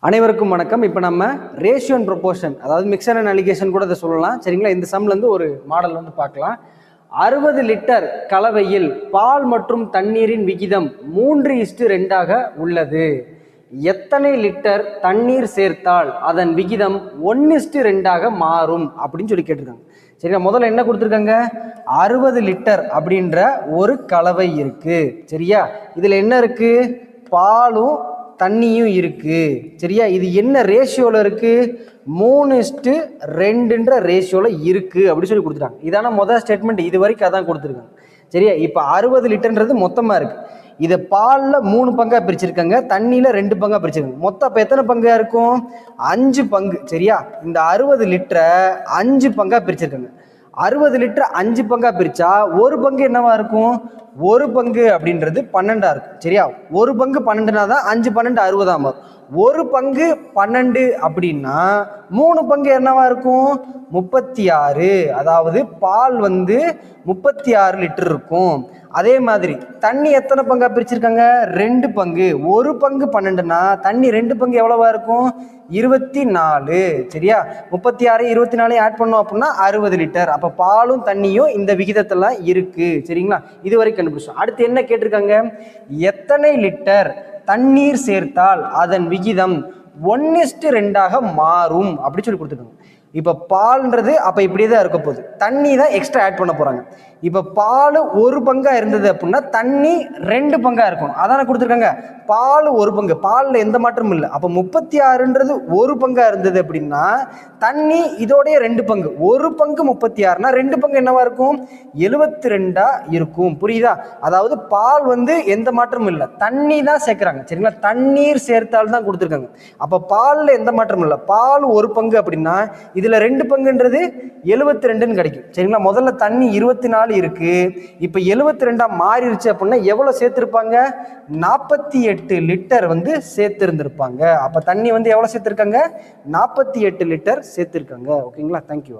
அனைவருக்கும் வணக்கம். இப்போ நம்ம ரேஷியோ அண்ட் ப்ரொபோர்ஷன், அதாவது மிக்சர் அண்ட் அலிகேஷன் கூட இதை சொல்லலாம். சரிங்களா? இந்த சம்லேருந்து ஒரு மாடல் பார்க்கலாம். 60 லிட்டர் கலவையில் பால் மற்றும் தண்ணீரின் விகிதம் 3:2 உள்ளது. எத்தனை லிட்டர் தண்ணீர் சேர்த்தால் அதன் விகிதம் 1:2 மாறும் அப்படின்னு சொல்லி கேட்டிருக்காங்க. சரிங்களா? முதல்ல என்ன கொடுத்துருக்காங்க? 60 லிட்டர் அப்படின்ற ஒரு கலவை இருக்கு. சரியா? இதில் என்ன இருக்கு? பாலும் தண்ணியும் இருக்கு. சரியா? இது என்ன ரேஷியோல இருக்கு? 3:2ன்ற ரேஷியோல இருக்கு அப்படி சொல்லி கொடுத்துட்டாங்க. இதான முதல் ஸ்டேட்மெண்ட். இது வரைக்கும் அதான் கொடுத்துருக்காங்க. சரியா? இப்போ 60 லிட்டர்ன்றது மொத்தமா இருக்கு. இதை பாலில் 3 பங்கா பிரிச்சிருக்காங்க, தண்ணியில 2 பங்கா பிரிச்சிருக்காங்க. மொத்தம் இப்போ எத்தனை பங்கா இருக்கும்? 5 பங்கு. சரியா? இந்த 60 லிட்டரை 5 பங்கா பிரிச்சிருக்காங்க. 60 லிட்டர் 5 பங்கா பிரிச்சா ஒரு பங்கு என்னவா இருக்கும்? ஒரு பங்கு அப்படின்றது 12 இருக்கும். சரியா? ஒரு பங்கு 12னா தான் 5 12 60 மாறும். ஒரு பங்கு 12 அப்படின்னா 3 பங்கு என்னவா இருக்கும்? 36. அதாவது பால் 36 லிட்டர் இருக்கும். அதே மாதிரி தண்ணி எத்தனை பங்கா பிரிச்சிருக்காங்க? 2 பங்கு. ஒரு பங்கு 12னா தண்ணி 2 பங்கு எவ்வளவா இருக்கும்? 24. சரியா? 36 24 ஆட் பண்ணோம் அப்படின்னா 60 லிட்டர். அப்ப பாலும் தண்ணியும் இந்த விகிதத்தெல்லாம் இருக்கு. சரிங்களா? இது வரைக்கும் கண்டுபிடிச்சோம். அடுத்து என்ன கேட்டிருக்காங்க? எத்தனை லிட்டர் தண்ணீர் சேர்த்தால் அதன் விகிதம் 1:2 மாறும் அப்படி சொல்லி கொடுத்துருக்காங்க. இப்போ பால்ன்றது அப்போ இப்படியே தான் இருக்க போகுது. தண்ணி தான் எக்ஸ்ட்ரா ஆட் பண்ண போகிறாங்க. இப்போ பால் ஒரு பங்கா இருந்தது அப்படின்னா தண்ணி 2 பங்கா இருக்கணும். அதானே கொடுத்துருக்காங்க. பால் ஒரு பங்கு, பாலில் எந்த மாற்றமும் இல்லை. அப்போ 36ன்றது ஒரு பங்கா இருந்தது அப்படின்னா தண்ணி இதோடைய 2 பங்கு. ஒரு பங்கு 36னா 2 பங்கு என்னவா இருக்கும்? 72 இருக்கும். புரியுதா? அதாவது பால் எந்த மாற்றமும் இல்லை, தண்ணி தான் சேர்க்குறாங்க. சரிங்களா? தண்ணீர் சேர்த்தால் தான் கொடுத்துருக்காங்க. அப்போ பாலில் எந்த மாற்றமும் இல்லை. பால் ஒரு பங்கு அப்படின்னா இதுல 2 பங்குன்றது 72ன்னு கிடைக்கும். சரிங்களா? முதல்ல தண்ணி 24 இருக்கு. இப்ப 72 மாறிடுச்சு அப்படின்னா எவ்வளவு சேர்த்திருப்பாங்க? 48 லிட்டர் சேர்த்திருந்திருப்பாங்க. அப்ப தண்ணி எவ்வளவு சேர்த்திருக்காங்க? 48 லிட்டர் சேர்த்திருக்காங்க. ஓகேங்களா? தேங்க்யூ.